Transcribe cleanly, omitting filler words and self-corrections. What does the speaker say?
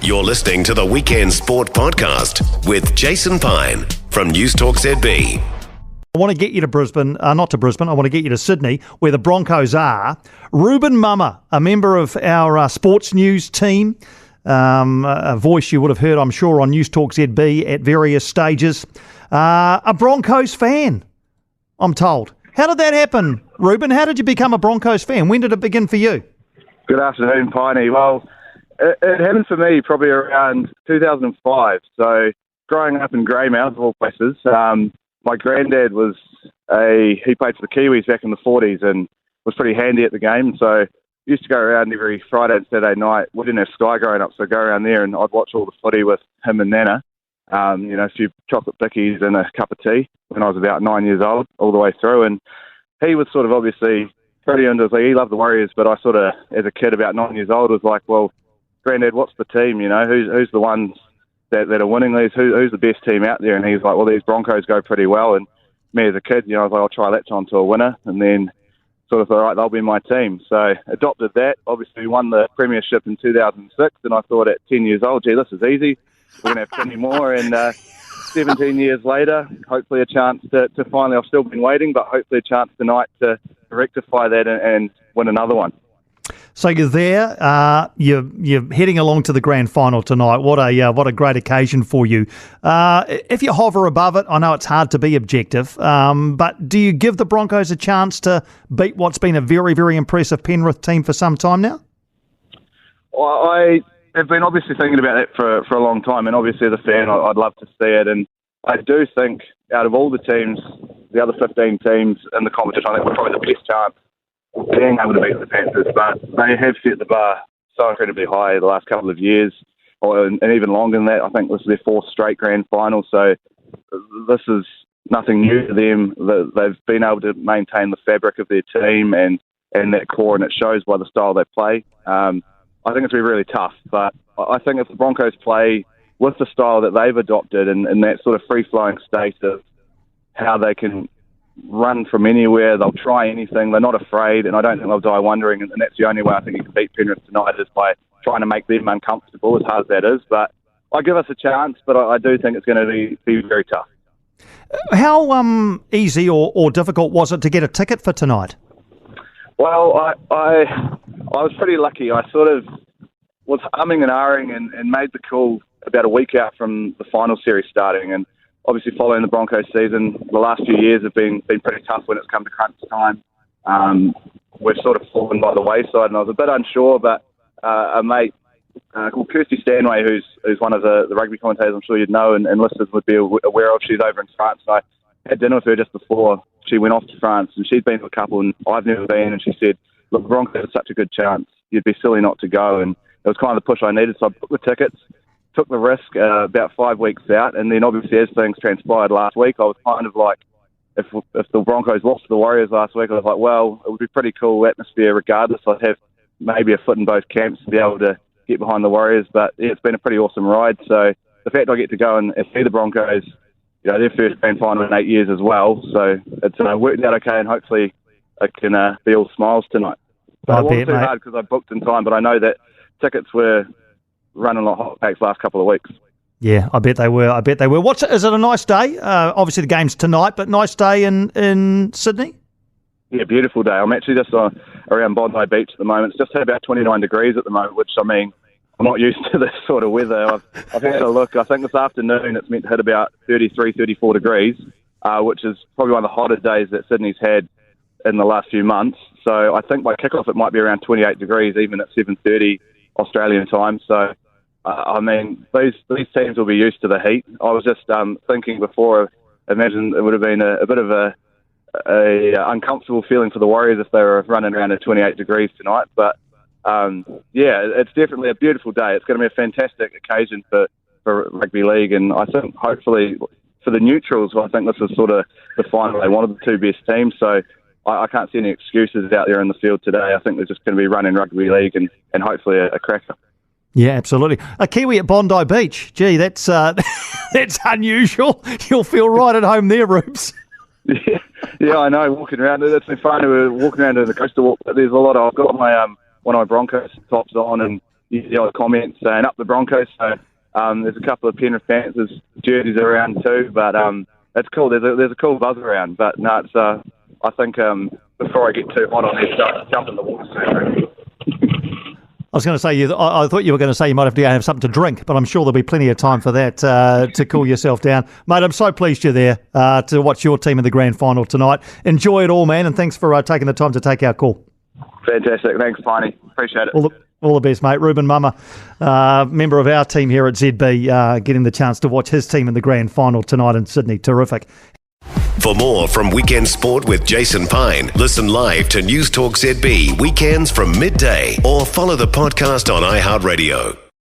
You're listening to the Weekend Sport Podcast with Jason Pine from News Talk ZB. I want to get you to Brisbane, not to Brisbane, I want to get you to Sydney, where the Broncos are. Rueben Mama, a member of our sports news team, a voice you would have heard, I'm sure, on News Talk ZB at various stages. A Broncos fan, I'm told. How did that happen, Rueben? How did you become a Broncos fan? When did it begin for you? Good afternoon, Piney. Well, it happened for me probably around 2005. So growing up in Greymouth, of all places, my granddad he played for the Kiwis back in the 40s and was pretty handy at the game. So used to go around every Friday and Saturday night. We didn't have Sky growing up, so go around there and I'd watch all the footy with him and Nana. A few chocolate bickies and a cup of tea when I was about 9 years old, all the way through. And he was sort of obviously pretty into it. He loved the Warriors, but I sort of, as a kid about 9 years old, was like, well, Granddad, what's the team? Who's the ones that are winning these? Who's the best team out there? And he's like, well, these Broncos go pretty well. And me as a kid, I was like, I'll try latch on to a winner. And then sort of thought, all right, they'll be my team. So adopted that. Obviously won the premiership in 2006. And I thought at 10 years old, gee, this is easy. We're going to have plenty more. And 17 years later, hopefully a chance to finally, I've still been waiting, but hopefully a chance tonight to rectify that and win another one. So you're there, you're heading along to the grand final tonight. What a great occasion for you. If you hover above it, I know it's hard to be objective, but do you give the Broncos a chance to beat what's been a very, very impressive Penrith team for some time now? Well, I have been obviously thinking about that for a long time, and obviously as a fan, I'd love to see it. And I do think out of all the teams, the other 15 teams in the competition, I think we're probably the best chance being able to beat the Panthers, but they have set the bar so incredibly high the last couple of years, and even longer than that. I think this is their fourth straight grand final, so this is nothing new to them. They've been able to maintain the fabric of their team and that core, and it shows by the style they play. I think it's going to be really tough, but I think if the Broncos play with the style that they've adopted and that sort of free-flowing state of how they can run from anywhere, they'll try anything, they're not afraid, and I don't think they'll die wondering, and that's the only way I think you can beat Penrith tonight is by trying to make them uncomfortable, as hard as that is. But I give us a chance, but I do think it's going to be very tough. How easy or difficult was it to get a ticket for tonight? Well, I was pretty lucky. I sort of was umming and ahhing and made the call about a week out from the final series starting, and obviously following the Broncos season, the last few years have been pretty tough when it's come to crunch time. We've sort of fallen by the wayside, and I was a bit unsure, but a mate called Kirsty Stanway, who's one of the rugby commentators I'm sure you'd know and listeners would be aware of, she's over in France. I had dinner with her just before she went off to France, and she'd been to a couple, and I've never been, and she said, look, the Broncos are such a good chance, you'd be silly not to go, and it was kind of the push I needed, so I booked the tickets, took the risk about 5 weeks out, and then obviously as things transpired last week, I was kind of like, if the Broncos lost to the Warriors last week, I was like, well, it would be pretty cool atmosphere regardless. I'd have maybe a foot in both camps to be able to get behind the Warriors, but yeah, it's been a pretty awesome ride. So the fact I get to go and see the Broncos, their first grand final in 8 years as well, so it's worked out okay, and hopefully it can be all smiles tonight. But it wasn't too hard because I booked in time, but I know that tickets were running like hot packs last couple of weeks. Yeah, I bet they were. Is it a nice day? Obviously the game's tonight, but nice day in Sydney? Yeah, beautiful day. I'm actually just around Bondi Beach at the moment. It's just had about 29 degrees at the moment, which, I mean, I'm not used to this sort of weather. I've had a look. I think this afternoon it's meant to hit about 33, 34 degrees, which is probably one of the hottest days that Sydney's had in the last few months. So I think by kickoff it might be around 28 degrees, even at 7:30 Australian time. So, I mean, these teams will be used to the heat. I was just thinking before, imagine it would have been a bit of a uncomfortable feeling for the Warriors if they were running around at 28 degrees tonight. But, it's definitely a beautiful day. It's going to be a fantastic occasion for rugby league. And I think hopefully for the neutrals, I think this is sort of the final. They wanted the two best teams. So I can't see any excuses out there in the field today. I think they're just going to be running rugby league and hopefully a cracker. Yeah, absolutely. A Kiwi at Bondi Beach. Gee, that's that's unusual. You'll feel right at home there, Rubes. Yeah, I know. Walking around, it's been fun. We're walking around in the coastal walk. But there's a lot. I've got my one of my Broncos tops on, and you see a comment saying up the Broncos. So there's a couple of Penrith Panthers jerseys around too, but it's cool. There's a cool buzz around. But no, it's I think before I get too hot on there, start jumping in the water soon. I was going to say, I thought you were going to say you might have to go have something to drink, but I'm sure there'll be plenty of time for that to cool yourself down. Mate, I'm so pleased you're there to watch your team in the grand final tonight. Enjoy it all, man, and thanks for taking the time to take our call. Fantastic. Thanks, Piney. Appreciate it. All the best, mate. Rueben Mama, member of our team here at ZB, getting the chance to watch his team in the grand final tonight in Sydney. Terrific. For more from Weekend Sport with Jason Pine, listen live to News Talk ZB weekends from midday or follow the podcast on iHeartRadio.